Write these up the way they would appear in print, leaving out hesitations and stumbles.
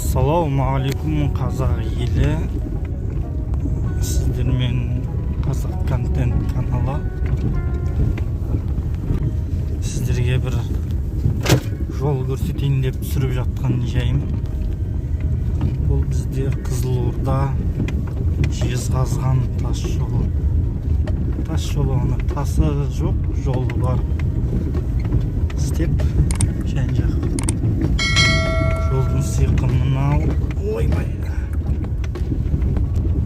Ассалаумағалейкум қазақ елі, сіздермен қазақ контент каналы. Сіздерге бір жол көрсетейін деп түсіріп жатқан жайым. Бұл бізде Қызылорда Жезқазған тас жолы. Тас жолы, тасы жоқ, жолы бар. Степ жан жақ. Жолдың сиқымынан ойбай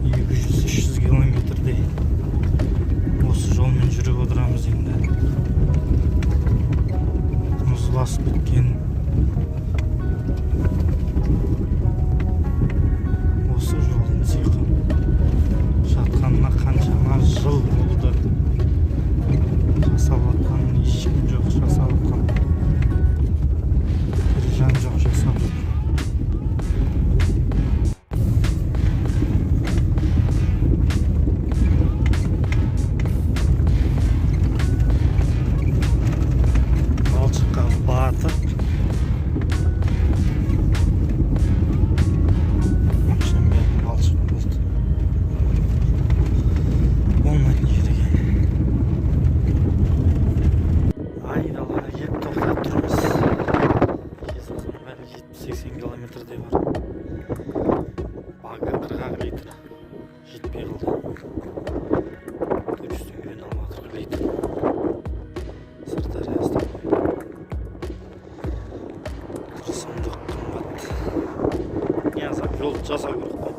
200-300 километрдей осы жолмен жүріп отырамыз енді. Мұз басып кеткен. Осы жолдың сиқым жатқанына қаншама жыл болды. Жасалып жатқан ешкім жоқ, жасалып жатқан жан жоқ, жасап жатқан. Балшыққа батып балшық болды. Болмайтын жерге айдалаға келіп тоқтап тұрмыз. Жезқазған бәрі 70-80 километрдей бар. Бага 40 литр жетпей қалды. 400 теңгеден алып 40 литр. Сырдария астана. Тұрсымдық қымбат. Не азап жолды жасау керек қой.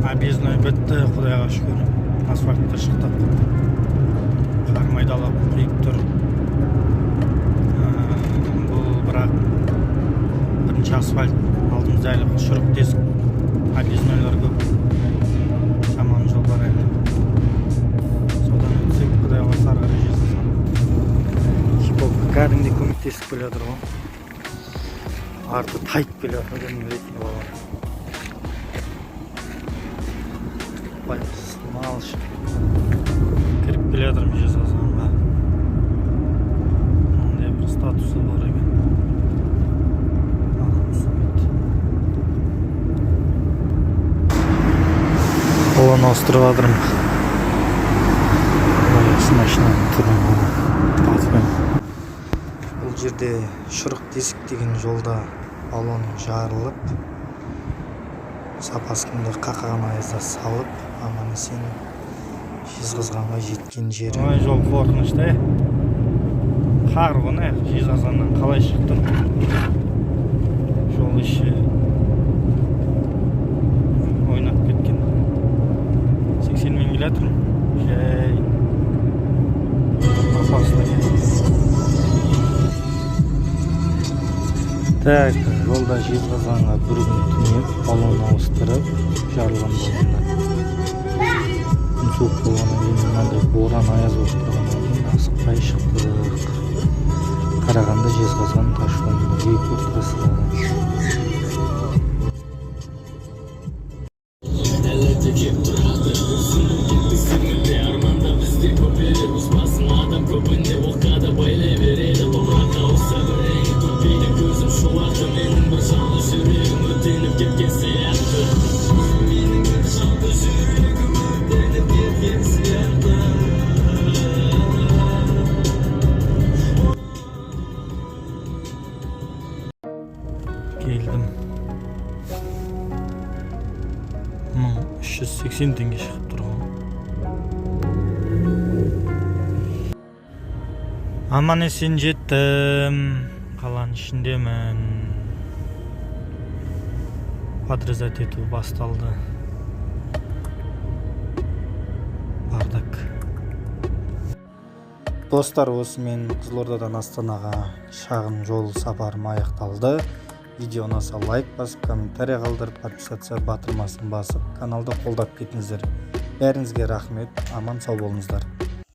Объездной бітті, құдайға шүкір. Асфальтқа шықтық. Қар майдалап қиып тұр. Бұл бірақ бірінші асфальт, алдымызда әлі шұрық тесік. Объезднойлар көп. Жаман жол бар әлі. Содан өтсек, құдайға сары қарай Жезқазған. Шиповка кәдімгідей көмектесіп келе жатыр ғой. Арты тайып келе жатыр, кәдімгі ретінде балалар. Малыш кіріп келе жатырмыз Жезқазғанға. Мынандай бір статусы бар екен. Олан ауыстырып жатырмын. Машинаның түрін. Бұл жерде шұрық тесік деген жолда баллон жарылып, запаскамды қақаған аязда салып, аман есен Жезқазғанға жеткен жері. Ой, жол қорқынышты. Қар ғана Жезқазғаннан қалай шықтым. Жол іші ойнап кеткен. 80-мен келе жатырмын. Жай опасно. Так, жолда Жезқазғанға бір күн түнеп, баллон ауыстырып, жарылған болғанда. Күн суық болғаннан кейін мынандай боран аяз болып тұрғаннан кейін асықпай шықтық. Қарағанды Жезқазған тас жолының екі ортасы. Geldim. 380 tenge шығып тұрған. Аман есен жеттім. Қаланың ішіндемін. Подрезать ету басталды. Бардық. Достар, осымен Қызылордадан Астанаға шағын жол сапарым аяқталды. Видео ұнаса лайк басып, комментарий қалдырып, подписация батырмасын басып, каналды қолдап кетіңіздер. Бәріңізге рахмет, аман сау болыңыздар.